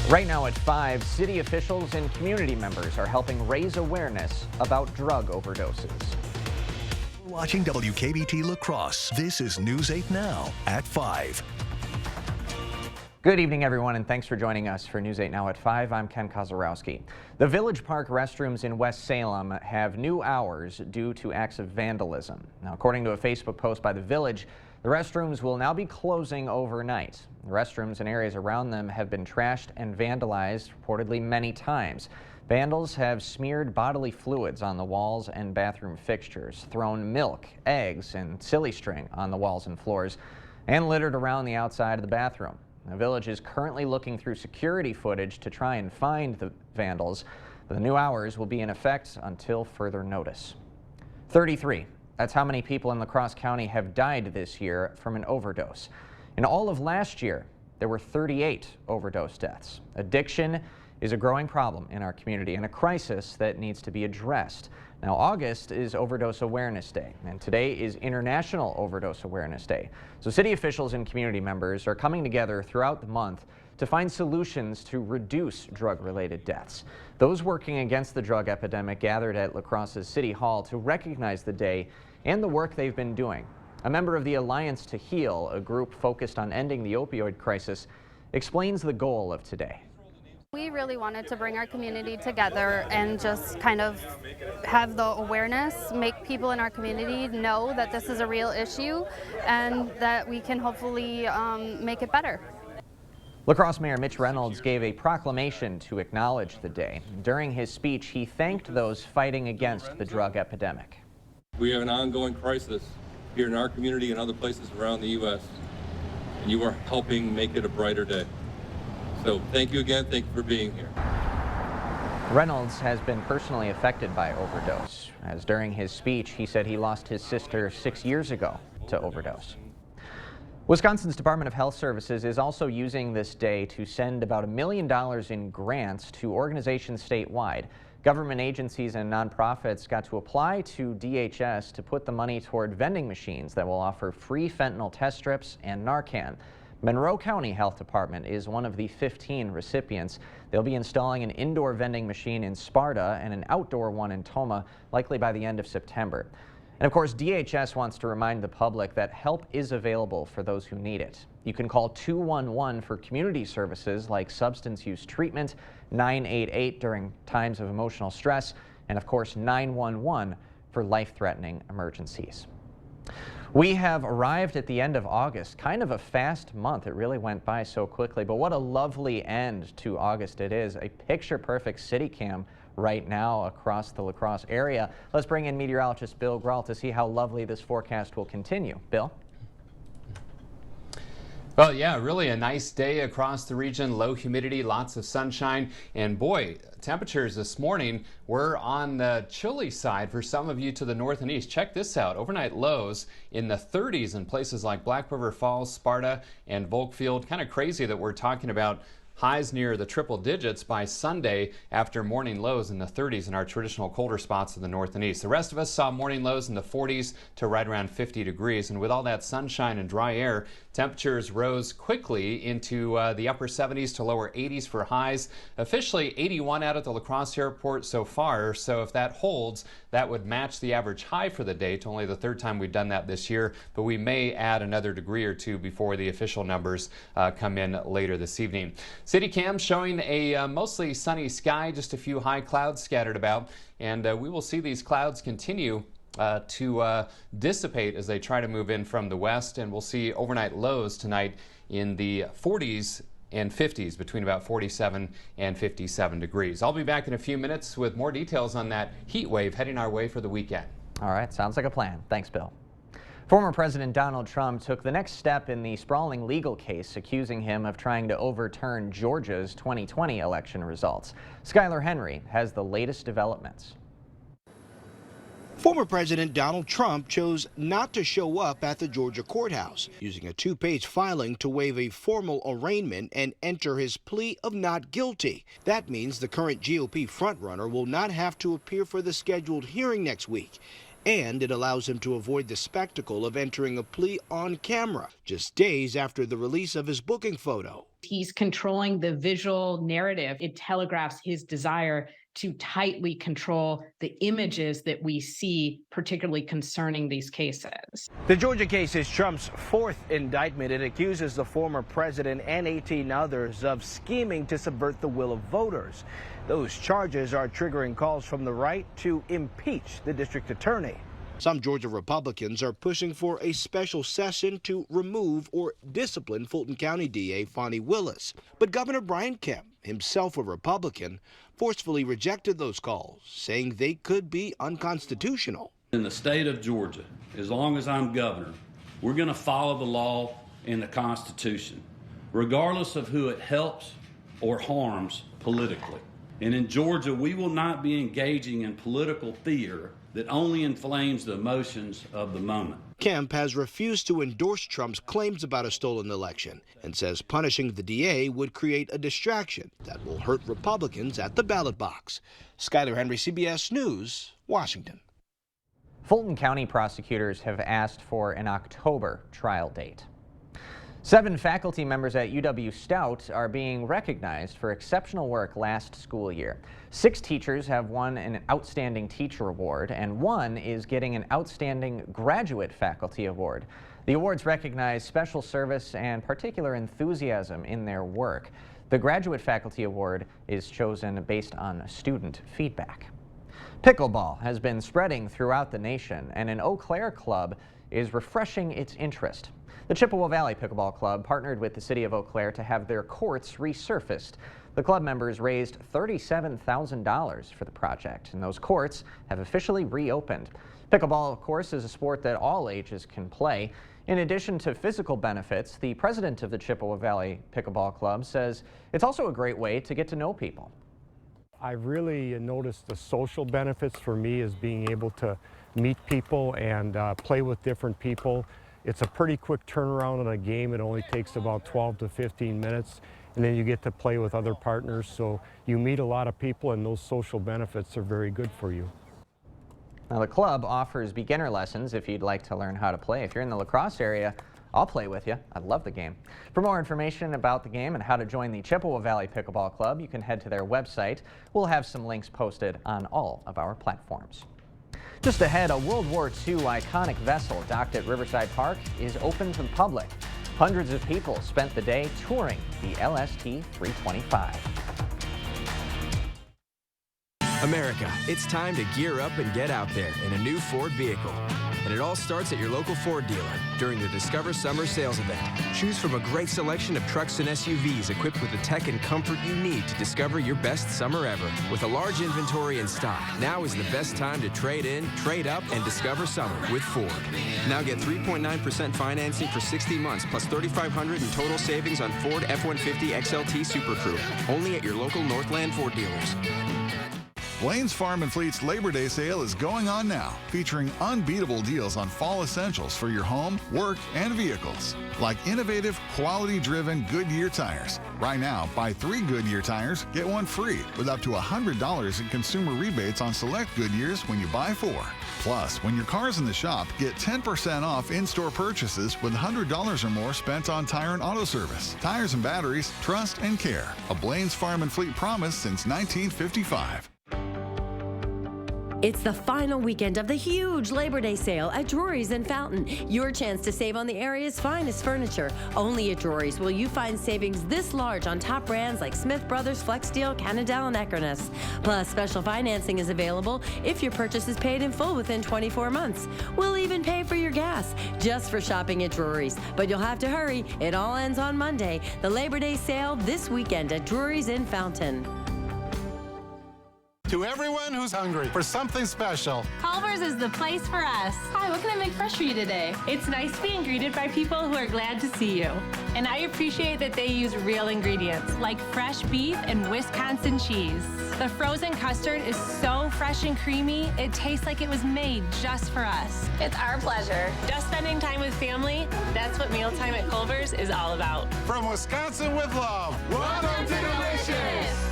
Right now at 5, city officials and community members are helping raise awareness about drug overdoses. Watching WKBT La Crosse. This is News 8 Now at 5. Good evening, everyone, and thanks for joining us for News 8 Now at 5. I'm Ken Kozarowski. The Village Park restrooms in West Salem have new hours due to acts of vandalism. Now, according to a Facebook post by the Village, the restrooms will now be closing overnight. The restrooms and areas around them have been trashed and vandalized reportedly many times. Vandals have smeared bodily fluids on the walls and bathroom fixtures, thrown milk, eggs, and silly string on the walls and floors, and littered around the outside of the bathroom. The Village is currently looking through security footage to try and find the vandals. The new hours will be in effect until further notice. 33. That's how many people in La Crosse County have died this year from an overdose. In all of last year, there were 38 overdose deaths. Addiction is a growing problem in our community and a crisis that needs to be addressed. Now, August is Overdose Awareness Day, and today is International Overdose Awareness Day. So city officials and community members are coming together throughout the month to find solutions to reduce drug-related deaths. Those working against the drug epidemic gathered at La Crosse's City Hall to recognize the day and the work they've been doing. A member of the Alliance to Heal, a group focused on ending the opioid crisis, explains the goal of today. We really wanted to bring our community together and just kind of have the awareness, make people in our community know that this is a real issue and that we can hopefully make it better. La Crosse Mayor Mitch Reynolds gave a proclamation to acknowledge the day. During his speech, he thanked those fighting against the drug epidemic. We have an ongoing crisis here in our community and other places around the U.S., and you are helping make it a brighter day. So thank you again. Thank you for being here. Reynolds has been personally affected by overdose, as during his speech he said he lost his sister 6 years ago to overdose. Wisconsin's Department of Health Services is also using this day to send about $1 million in grants to organizations statewide. Government agencies and nonprofits got to apply to DHS to put the money toward vending machines that will offer free fentanyl test strips and Narcan. Monroe County Health Department is one of the 15 recipients. They'll be installing an indoor vending machine in Sparta and an outdoor one in Tomah, likely by the end of September. And of course, DHS wants to remind the public that help is available for those who need it. You can call 211 for community services like substance use treatment, 988 during times of emotional stress, and of course 911 for life-threatening emergencies. We have arrived at the end of August, kind of a fast month. It really went by so quickly, but what a lovely end to August it is. A picture-perfect city cam right now across the La Crosse area. Let's bring in meteorologist Bill Grahl to see how lovely this forecast will continue. Bill? Well, yeah, really a nice day across the region. Low humidity, lots of sunshine, and boy, temperatures this morning were on the chilly side for some of you to the north and east. Check this out. Overnight lows in the 30s in places like Black River Falls, Sparta, and Volkfield. Kind of crazy that we're talking about highs near the triple digits by Sunday after morning lows in the 30s in our traditional colder spots in the north and east. The rest of us saw morning lows in the 40s to right around 50 degrees. And with all that sunshine and dry air, temperatures rose quickly into the upper 70s to lower 80s for highs. Officially 81 out at the La Crosse Airport so far. So if that holds, that would match the average high for the day. It's only the third time we've done that this year, but we may add another degree or two before the official numbers come in later this evening. City cam showing a mostly sunny sky, just a few high clouds scattered about, and we will see these clouds continue to dissipate as they try to move in from the west, and we'll see overnight lows tonight in the 40s and 50s, between about 47 and 57 degrees. I'll be back in a few minutes with more details on that heat wave heading our way for the weekend. All right, sounds like a plan. Thanks, Bill. Former President Donald Trump took the next step in the sprawling legal case accusing him of trying to overturn Georgia's 2020 election results. Skylar Henry has the latest developments. Former President Donald Trump chose not to show up at the Georgia courthouse, using a two-page filing to waive a formal arraignment and enter his plea of not guilty. That means the current GOP frontrunner will not have to appear for the scheduled hearing next week. And it allows him to avoid the spectacle of entering a plea on camera, just days after the release of his booking photo. he's controlling the visual narrative. It telegraphs his desire to tightly control the images that we see, particularly concerning these cases. The Georgia case is Trump's fourth indictment. It accuses the former president and 18 others of scheming to subvert the will of voters. Those charges are triggering calls from the right to impeach the district attorney. Some Georgia Republicans are pushing for a special session to remove or discipline Fulton County DA Fani Willis. But Governor Brian Kemp, himself a Republican, forcefully rejected those calls, saying they could be unconstitutional. In the state of Georgia, as long as I'm governor, we're going to follow the law and the Constitution, regardless of who it helps or harms politically. And in Georgia, we will not be engaging in political theater that only inflames the emotions of the moment. Kemp has refused to endorse Trump's claims about a stolen election and says punishing the DA would create a distraction that will hurt Republicans at the ballot box. Skyler Henry, CBS News, Washington. Fulton County prosecutors have asked for an October trial date. 7 faculty members at UW Stout are being recognized for exceptional work last school year. 6 teachers have won an Outstanding Teacher Award, and 1 is getting an Outstanding Graduate Faculty Award. The awards recognize special service and particular enthusiasm in their work. The Graduate Faculty Award is chosen based on student feedback. Pickleball has been spreading throughout the nation, and an Eau Claire club is refreshing its interest. The Chippewa Valley Pickleball Club partnered with the city of Eau Claire to have their courts resurfaced. The club members raised $37,000 for the project, and those courts have officially reopened. Pickleball, of course, is a sport that all ages can play. In addition to physical benefits, the president of the Chippewa Valley Pickleball Club says it's also a great way to get to know people. I really noticed the social benefits for me is being able to meet people and play with different people. It's a pretty quick turnaround on a game. It only takes about 12 to 15 minutes, and then you get to play with other partners. So you meet a lot of people, and those social benefits are very good for you. Now, the club offers beginner lessons if you'd like to learn how to play. If you're in the La Crosse area, I'll play with you. I love the game. For more information about the game and how to join the Chippewa Valley Pickleball Club, you can head to their website. We'll have some links posted on all of our platforms. Just ahead, a World War II iconic vessel docked at Riverside Park is open to the public. Hundreds of people spent the day touring the LST-325. America, it's time to gear up and get out there in a new Ford vehicle. And it all starts at your local Ford dealer during the Discover Summer Sales Event. Choose from a great selection of trucks and SUVs equipped with the tech and comfort you need to discover your best summer ever. With a large inventory in stock, now is the best time to trade in, trade up, and discover summer with Ford. Now get 3.9% financing for 60 months plus $3,500 in total savings on Ford F-150 XLT Super Crew. Only at your local Northland Ford dealers. Blain's Farm and Fleet's Labor Day sale is going on now, featuring unbeatable deals on fall essentials for your home, work, and vehicles, like innovative, quality-driven Goodyear tires. Right now, buy 3 Goodyear tires, get 1 free, with up to $100 in consumer rebates on select Goodyears when you buy 4. Plus, when your car's in the shop, get 10% off in-store purchases with $100 or more spent on tire and auto service. Tires and batteries, trust and care. A Blain's Farm and Fleet promise since 1955. It's the final weekend of the huge Labor Day sale at Drury's in Fountain. Your chance to save on the area's finest furniture. Only at Drury's will you find savings this large on top brands like Smith Brothers, Flexsteel, Cannondale, and Eckernes. Plus, special financing is available if your purchase is paid in full within 24 months. We'll even pay for your gas just for shopping at Drury's. But you'll have to hurry. It all ends on Monday. The Labor Day sale this weekend at Drury's in Fountain. To everyone who's hungry for something special, Culver's is the place for us. Hi, what can I make fresh for you today? It's nice being greeted by people who are glad to see you. And I appreciate that they use real ingredients, like fresh beef and Wisconsin cheese. The frozen custard is so fresh and creamy, it tastes like it was made just for us. It's our pleasure. Just spending time with family, that's what mealtime at Culver's is all about. From Wisconsin with love, welcome to Delicious!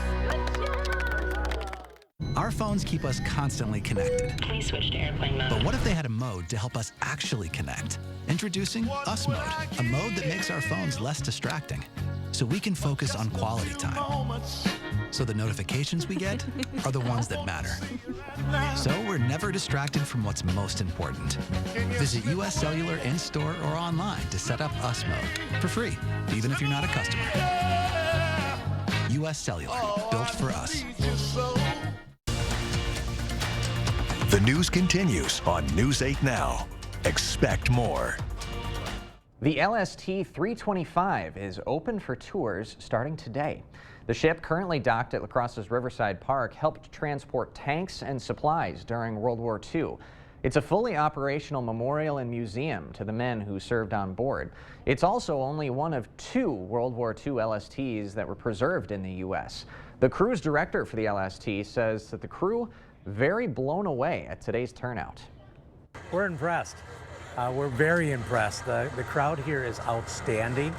Our phones keep us constantly connected. Please switch to airplane mode. But what if they had a mode to help us actually connect? Introducing Us Mode, a mode that makes our phones less distracting. so we can focus on quality time. So the notifications we get are the ones that matter. So we're never distracted from what's most important. Visit US Cellular in-store or online to set up US Mode for free, even if you're not a customer. US Cellular, built for us. The news continues on News 8 Now. Expect more. The LST-325 is open for tours starting today. The ship, currently docked at La Crosse's Riverside Park, helped transport tanks and supplies during World War II. It's a fully operational memorial and museum to the men who served on board. It's also only one of 2 World War II LSTs that were preserved in the U.S. The cruise director for the LST says that the crew very blown away at today's turnout. We're impressed. We're very impressed. The crowd here is outstanding.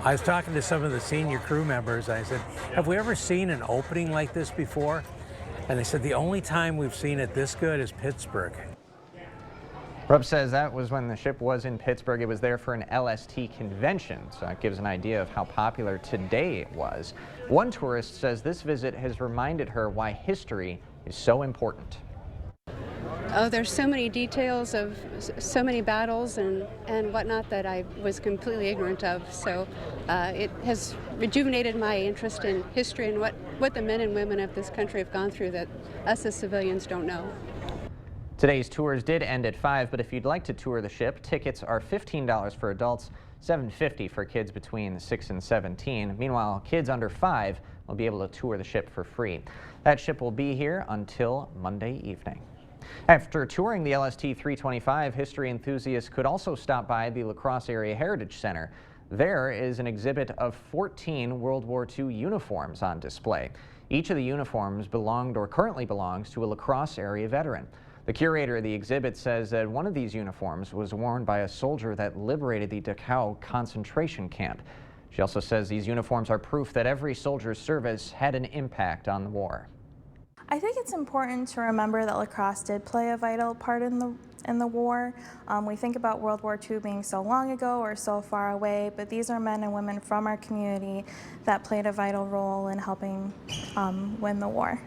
I was talking to some of the senior crew members. I said, have we ever seen an opening like this before? And they said the only time we've seen it this good is Pittsburgh. Rupp says that was when the ship was in Pittsburgh. It was there for an LST convention, so that gives an idea of how popular today it was. One tourist says this visit has reminded her why history is so important. Oh, there's so many details of so many battles and whatnot that I was completely ignorant of. So it has rejuvenated my interest in history and what the men and women of this country have gone through that us as civilians don't know. Today's tours did end at 5, but if you'd like to tour the ship, tickets are $15 for adults, $7.50 for kids between 6 and 17. Meanwhile, kids under 5 will be able to tour the ship for free. That ship will be here until Monday evening. After touring the LST-325, history enthusiasts could also stop by the La Crosse Area Heritage Center. There is an exhibit of 14 World War II uniforms on display. Each of the uniforms belonged or currently belongs to a La Crosse area veteran. The curator of the exhibit says that one of these uniforms was worn by a soldier that liberated the Dachau concentration camp. She also says these uniforms are proof that every soldier's service had an impact on the war. I think it's important to remember that La Crosse did play a vital part in the war. We think about World War II being so long ago or so far away, but these are men and women from our community that played a vital role in helping win the war.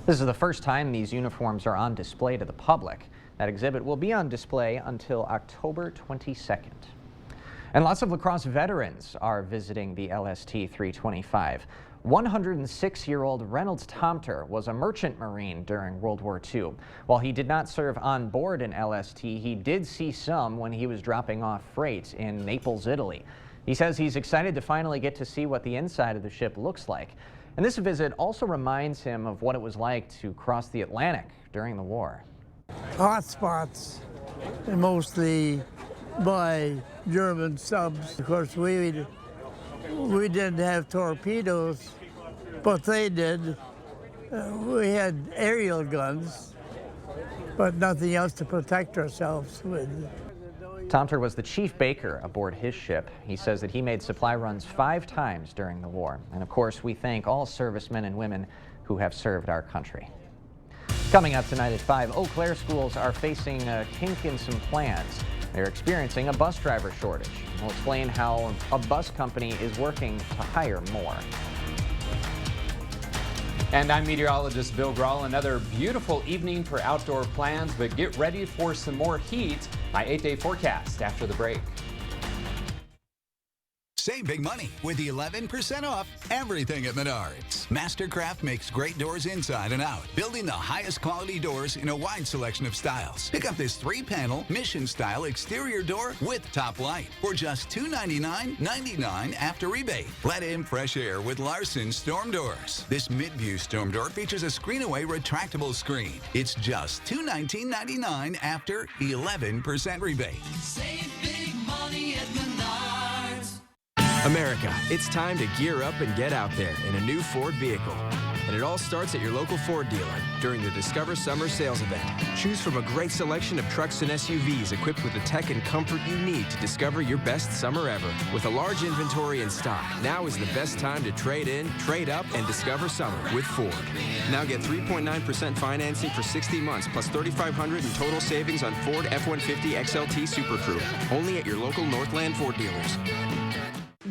This is the first time these uniforms are on display to the public. That exhibit will be on display until October 22nd. And lots of La Crosse veterans are visiting the LST-325. 106-year-old Reynolds Tomter was a merchant marine during World War II. While he did not serve on board an LST, he did see some when he was dropping off freight in Naples, Italy. He says he's excited to finally get to see what the inside of the ship looks like. And this visit also reminds him of what it was like to cross the Atlantic during the war. Hot spots, and mostly by German subs. Of course, we didn't have torpedoes, but they did. We had aerial guns, but nothing else to protect ourselves with. Tomter was the chief baker aboard his ship. He says that he made supply runs 5 times during the war. And of course, we thank all servicemen and women who have served our country. Coming up tonight at 5, Eau Claire schools are facing a kink in some plans. They're experiencing a bus driver shortage. We'll explain how a bus company is working to hire more. And I'm meteorologist Bill Grahl. Another beautiful evening for outdoor plans, but get ready for some more heat. My 8-day forecast after the break. Save big money with 11% off everything at Menards. Mastercraft makes great doors inside and out, building the highest quality doors in a wide selection of styles. Pick up this 3-panel mission-style exterior door with top light for just $299.99 after rebate. Let in fresh air with Larson Storm Doors. This mid-view storm door features a screen-away retractable screen. It's just $219.99 after 11% rebate. Save big money at Menards. America, it's time to gear up and get out there in a new Ford vehicle. And it all starts at your local Ford dealer during the Discover Summer Sales Event. Choose from a great selection of trucks and SUVs equipped with the tech and comfort you need to discover your best summer ever. With a large inventory in stock, now is the best time to trade in, trade up, and discover summer with Ford. Now get 3.9% financing for 60 months plus $3,500 in total savings on Ford F-150 XLT Super Crew. Only at your local Northland Ford dealers.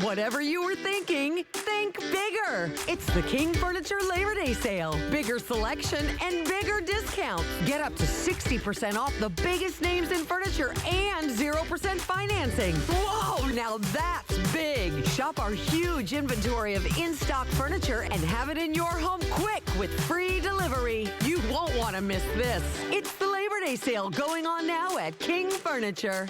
Whatever you were thinking, think bigger. It's the King Furniture Labor Day sale. Bigger selection and bigger discounts. Get up to 60% off the biggest names in furniture and 0% financing. Whoa, now that's big. Shop our huge inventory of in-stock furniture and have it in your home quick with free delivery. You won't want to miss this. It's the Labor Day sale going on now at King Furniture.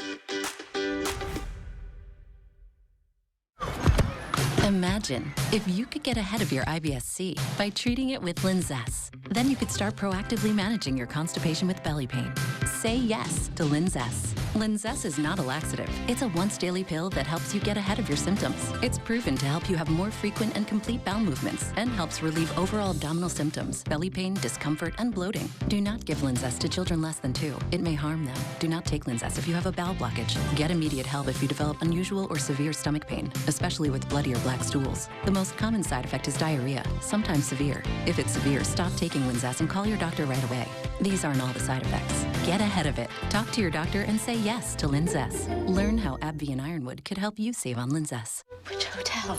Imagine if you could get ahead of your IBS-C by treating it with Linzess. Then you could start proactively managing your constipation with belly pain. Say yes to Linzess. Linzess is not a laxative. It's a once-daily pill that helps you get ahead of your symptoms. It's proven to help you have more frequent and complete bowel movements and helps relieve overall abdominal symptoms, belly pain, discomfort, and bloating. Do not give Linzess to children less than 2. It may harm them. Do not take Linzess if you have a bowel blockage. Get immediate help if you develop unusual or severe stomach pain, especially with bloody or black stools. The most common side effect is diarrhea, sometimes severe. If it's severe, stop taking Linzess and call your doctor right away. These aren't all the side effects. Get ahead of it. Talk to your doctor and say yes to Linzess. Learn how AbbVie and Ironwood could help you save on Linzess. Which hotel?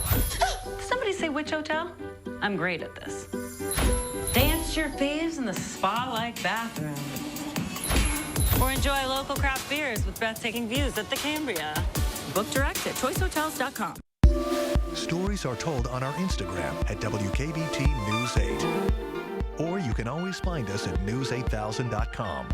Somebody say which hotel? I'm great at this. Dance your faves in the spa-like bathroom. Or enjoy local craft beers with breathtaking views at the Cambria. Book direct at choicehotels.com. Stories are told on our Instagram at WKBT News 8. Or you can always find us at news8000.com.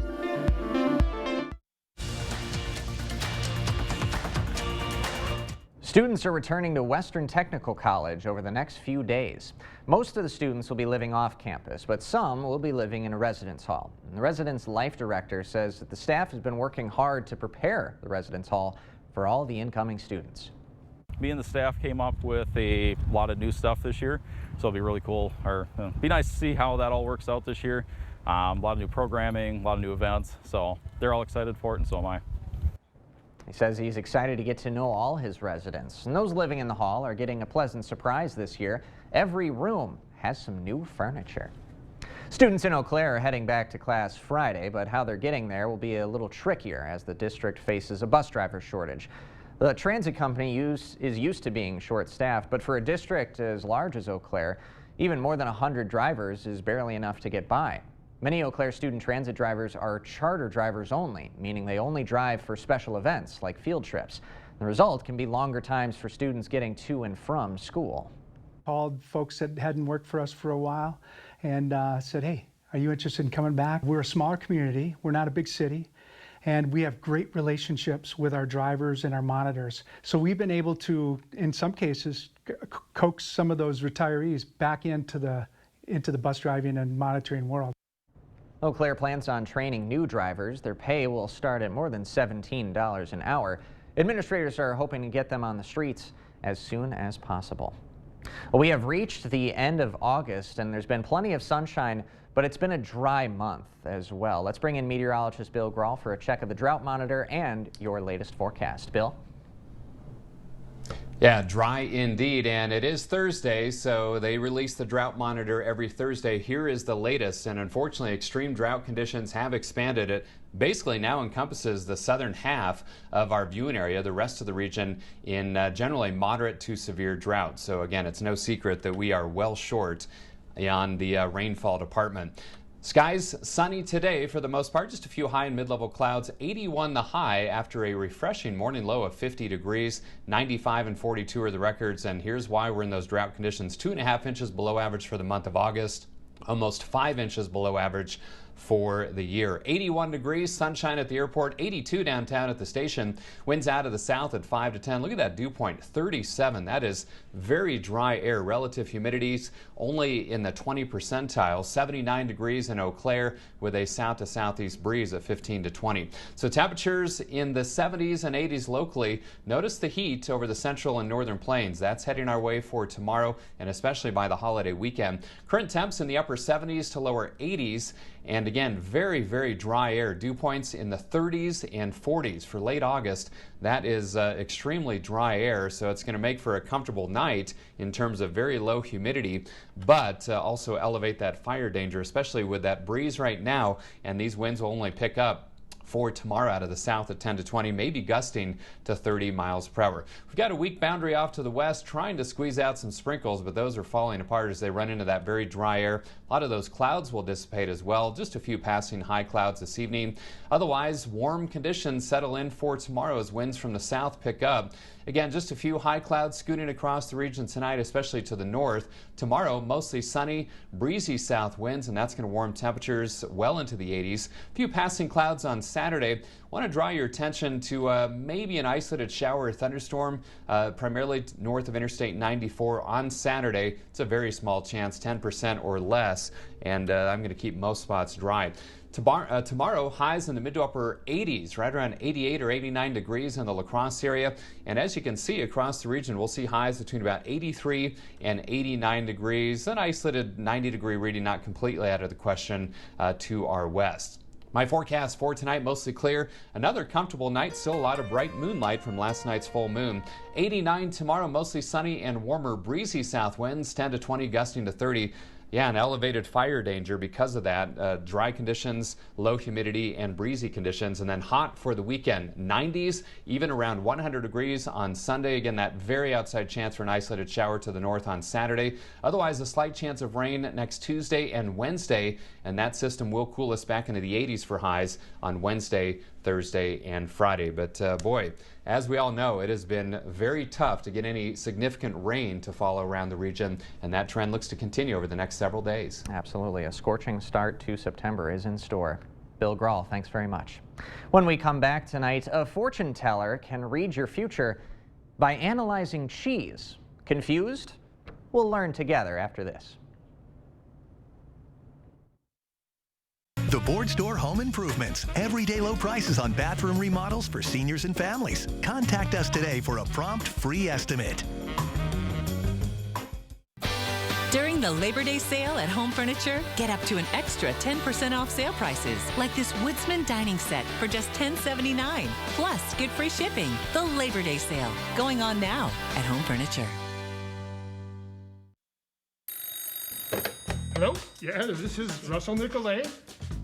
Students are returning to Western Technical College over the next few days. Most of the students will be living off campus, but some will be living in a residence hall. And the residence life director says that the staff has been working hard to prepare the residence hall for all the incoming students. Me and the staff came up with a lot of new stuff this year, so it'll be really cool, or be nice to see how that all works out this year. A lot of new programming, a lot of new events, so they're all excited for it, and so am I. He says he's excited to get to know all his residents, and those living in the hall are getting a pleasant surprise this year. Every room has some new furniture. Students in Eau Claire are heading back to class Friday, but how they're getting there will be a little trickier as the district faces a bus driver shortage. The transit company is used to being short-staffed, but for a district as large as Eau Claire, even more than 100 drivers is barely enough to get by. Many Eau Claire student transit drivers are charter drivers only, meaning they only drive for special events like field trips. The result can be longer times for students getting to and from school. Called folks that hadn't worked for us for a while and said, hey, are you interested in coming back? We're a smaller community, we're not a big city, and we have great relationships with our drivers and our monitors. So we've been able to, in some cases, coax some of those retirees back into the bus driving and monitoring world. Eau Claire plans on training new drivers. Their pay will start at more than $17 an hour. Administrators are hoping to get them on the streets as soon as possible. Well, we have reached the end of August and there's been plenty of sunshine, but it's been a dry month as well. Let's bring in meteorologist Bill Grahl for a check of the drought monitor and your latest forecast. Bill? Yeah, dry indeed, and it is Thursday, so they release the drought monitor every Thursday. Here is the latest, and unfortunately extreme drought conditions have expanded. It basically now encompasses the southern half of our viewing area, the rest of the region in generally moderate to severe drought. So again, it's no secret that we are well short on the rainfall department. Skies sunny today for the most part, just a few high and mid-level clouds. 81 the high after a refreshing morning low of 50 degrees. 95 and 42 are the records, and here's why we're in those drought conditions. 2.5 inches below average for the month of August, almost 5 inches below average for the year. 81 degrees, sunshine at the airport, 82 downtown at the station. Winds out of the south at 5 to 10. Look at that dew point, 37. That is very dry air. Relative humidities only in the 20 percentile. 79 degrees in Eau Claire with a south to southeast breeze of 15 to 20. So temperatures in the 70s and 80s locally. Notice the heat over the central and northern plains. That's heading our way for tomorrow and especially by the holiday weekend. Current temps in the upper 70s to lower 80s. And again, very, very dry air. Dew points in the 30s and 40s for late August. That is extremely dry air, so it's going to make for a comfortable night in terms of very low humidity, but also elevate that fire danger, especially with that breeze right now, and these winds will only pick up for tomorrow out of the south at 10 to 20, maybe gusting to 30 miles per hour. We've got a weak boundary off to the west trying to squeeze out some sprinkles, but those are falling apart as they run into that very dry air. A lot of those clouds will dissipate as well. Just a few passing high clouds this evening. Otherwise, warm conditions settle in for tomorrow as winds from the south pick up. Again, just a few high clouds scooting across the region tonight, especially to the north. Tomorrow, mostly sunny, breezy south winds, and that's going to warm temperatures well into the 80s. A few passing clouds on Saturday. Want to draw your attention to maybe an isolated shower or thunderstorm, primarily north of Interstate 94 on Saturday. It's a very small chance, 10% or less, and I'm going to keep most spots dry. Tomorrow, highs in the mid to upper 80s, right around 88 or 89 degrees in the La Crosse area. And as you can see across the region, we'll see highs between about 83 and 89 degrees. An isolated 90-degree reading not completely out of the question to our west. My forecast for tonight, mostly clear. Another comfortable night, still a lot of bright moonlight from last night's full moon. 89 tomorrow, mostly sunny and warmer, breezy south winds, 10 to 20, gusting to 30. Yeah, an elevated fire danger because of that. Dry conditions, low humidity, and breezy conditions. And then hot for the weekend. 90s, even around 100 degrees on Sunday. Again, that very outside chance for an isolated shower to the north on Saturday. Otherwise, a slight chance of rain next Tuesday and Wednesday. And that system will cool us back into the 80s for highs on Wednesday, Thursday, and Friday. But boy, as we all know, it has been very tough to get any significant rain to follow around the region, and that trend looks to continue over the next several days. Absolutely. A scorching start to September is in store. Bill Grahl, thanks very much. When we come back tonight, a fortune teller can read your future by analyzing cheese. Confused? We'll learn together after this. The Board Store Home Improvements. Everyday low prices on bathroom remodels for seniors and families. Contact us today for a prompt free estimate. During the Labor Day sale at Home Furniture, get up to an extra 10% off sale prices, like this Woodsman dining set for just $10.79. Plus, get free shipping. The Labor Day sale, going on now at Home Furniture. Hello? Yeah, this is Russell Nicolay.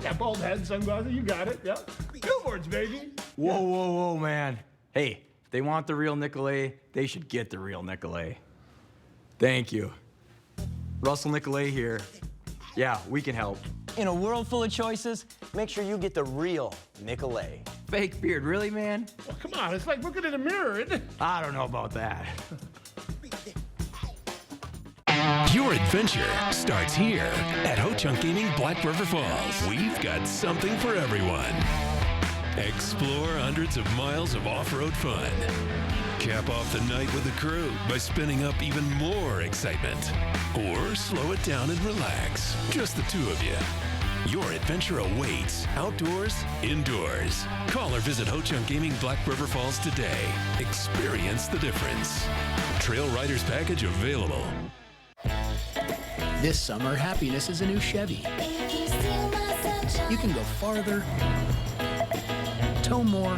Yeah, bald head, sunglasses, you got it. Yep. Billboards, baby. Whoa, whoa, whoa, man. Hey, if they want the real Nicolay, they should get the real Nicolay. Thank you. Russell Nicolay here. Yeah, we can help. In a world full of choices, make sure you get the real Nicolay. Fake beard, really, man? Well, come on, it's like looking in a mirror, isn't it? I don't know about that. Your adventure starts here at Ho-Chunk Gaming Black River Falls. We've got something for everyone. Explore hundreds of miles of off-road fun. Cap off the night with the crew by spinning up even more excitement. Or slow it down and relax. Just the two of you. Your adventure awaits, outdoors, indoors. Call or visit Ho-Chunk Gaming Black River Falls today. Experience the difference. Trail Riders Package available. This summer, happiness is a new Chevy. You can go farther, tow more,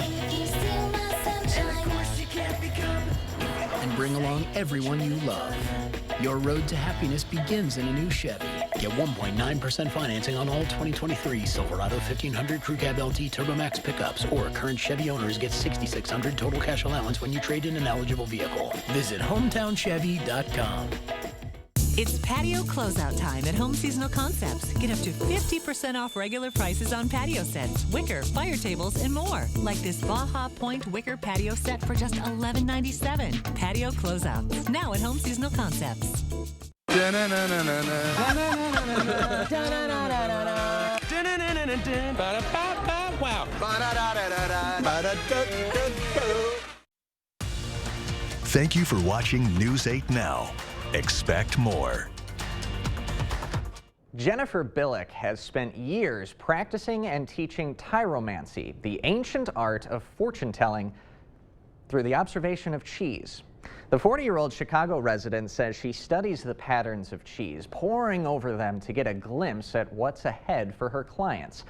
and bring along everyone you love. Your road to happiness begins in a new Chevy. Get 1.9% financing on all 2023 Silverado 1500 Crew Cab LT TurboMax pickups, or current Chevy owners get $6,600 total cash allowance when you trade in an eligible vehicle. Visit HometownChevy.com. It's patio closeout time at Home Seasonal Concepts. Get up to 50% off regular prices on patio sets, wicker, fire tables, and more. Like this Baja Point wicker patio set for just $11.97. Patio closeouts. Now at Home Seasonal Concepts. Thank you for watching News 8 Now. Expect more. Jennifer Billick has spent years practicing and teaching tyromancy, the ancient art of fortune-telling through the observation of cheese. The 40-year-old Chicago resident says she studies the patterns of cheese, poring over them to get a glimpse at what's ahead for her clients.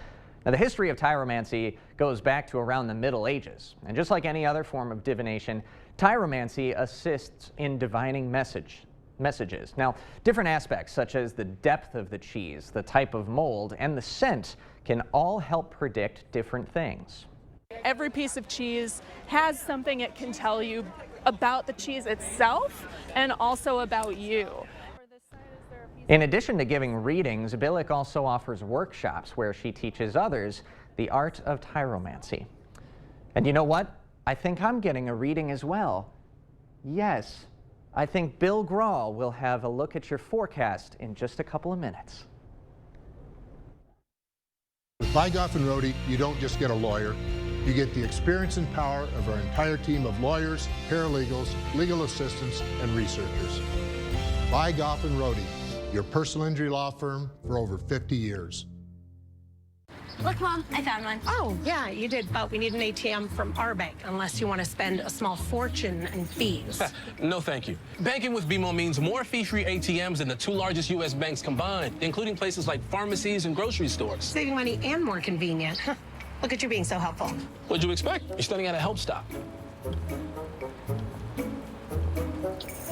Now, the history of tyromancy goes back to around the Middle Ages, and just like any other form of divination, tyromancy assists in divining message. messages. Now, different aspects such as the depth of the cheese, the type of mold, and the scent can all help predict different things. Every piece of cheese has something it can tell you about the cheese itself and also about you. In addition to giving readings, Billick also offers workshops where she teaches others the art of tyromancy. And you know what? I think I'm getting a reading as well. Yes, I think Bill Grahl will have a look at your forecast in just a couple of minutes. With Vygoff and Rohde, you don't just get a lawyer. You get the experience and power of our entire team of lawyers, paralegals, legal assistants, and researchers. Vygoff and Rohde, your personal injury law firm for over 50 years. Look, Mom, I found one. Oh, yeah, you did, but we need an ATM from our bank, unless you want to spend a small fortune in fees. No, thank you. Banking with BMO means more fee-free ATMs than the 2 largest U.S. banks combined, including places like pharmacies and grocery stores. Saving money and more convenient. Look at you being so helpful. What'd you expect? You're studying at a help stop.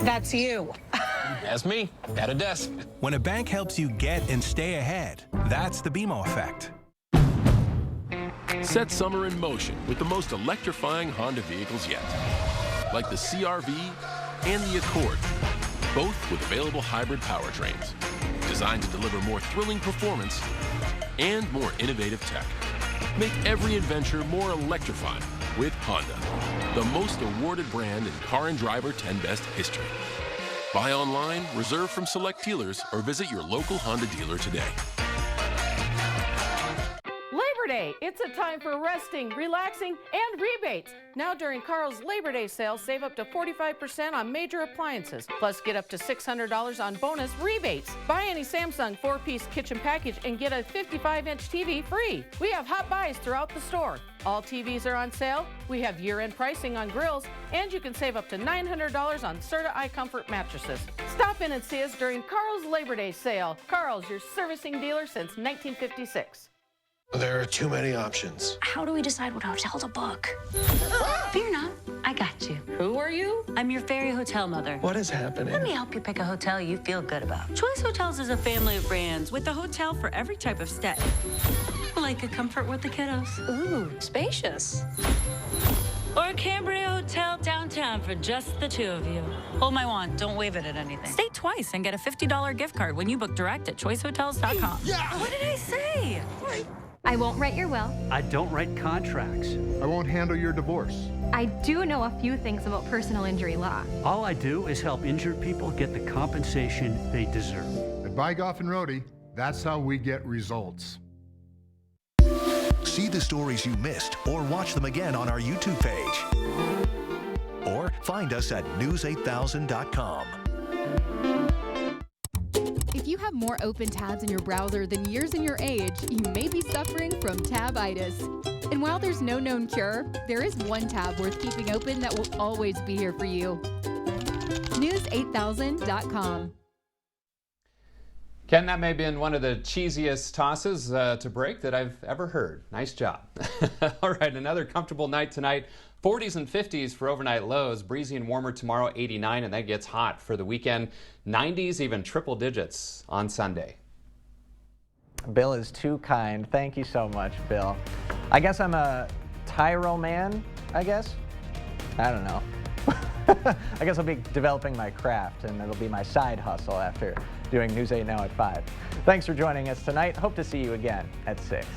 That's you. That's me, at a desk. When a bank helps you get and stay ahead, that's the BMO effect. Set summer in motion with the most electrifying Honda vehicles yet, like the CR-V and the Accord, both with available hybrid powertrains, designed to deliver more thrilling performance and more innovative tech. Make every adventure more electrifying with Honda, the most awarded brand in Car and Driver 10 Best history. Buy online, reserve from select dealers, or visit your local Honda dealer today. Labor Day, it's a time for resting, relaxing, and rebates. Now during Carl's Labor Day sale, save up to 45% on major appliances, plus get up to $600 on bonus rebates. Buy any Samsung 4-piece kitchen package and get a 55-inch TV free. We have hot buys throughout the store. All TVs are on sale. We have year-end pricing on grills, and you can save up to $900 on Serta iComfort mattresses. Stop in and see us during Carl's Labor Day sale. Carl's, your servicing dealer since 1956. There are too many options. How do we decide what hotel to book? Fear not, I got you. Who are you? I'm your fairy hotel mother. What is happening? Let me help you pick a hotel you feel good about. Choice Hotels is a family of brands with a hotel for every type of stay. Like a comfort with the kiddos. Ooh, spacious. Or a Cambria hotel downtown for just the two of you. Hold my wand, don't wave it at anything. Stay twice and get a $50 gift card when you book direct at choicehotels.com. Yeah. What did I say? I won't write your will. I don't write contracts. I won't handle your divorce. I do know a few things about personal injury law. All I do is help injured people get the compensation they deserve. At Vygoff and Rohde, that's how we get results. See the stories you missed or watch them again on our YouTube page. Or find us at news8000.com. If you have more open tabs in your browser than years in your age, you may be suffering from tabitis. And while there's no known cure, there is one tab worth keeping open that will always be here for you. News8000.com. Ken, that may have been one of the cheesiest tosses to break that I've ever heard. Nice job. All right, another comfortable night tonight. 40s and 50s for overnight lows. Breezy and warmer tomorrow, 89, and that gets hot for the weekend. 90s, even triple digits on Sunday. Bill is too kind. Thank you so much, Bill. I guess I'm a Tyro man, I guess? I don't know. I guess I'll be developing my craft, and it'll be my side hustle after doing News 8 Now at 5. Thanks for joining us tonight. Hope to see you again at 6.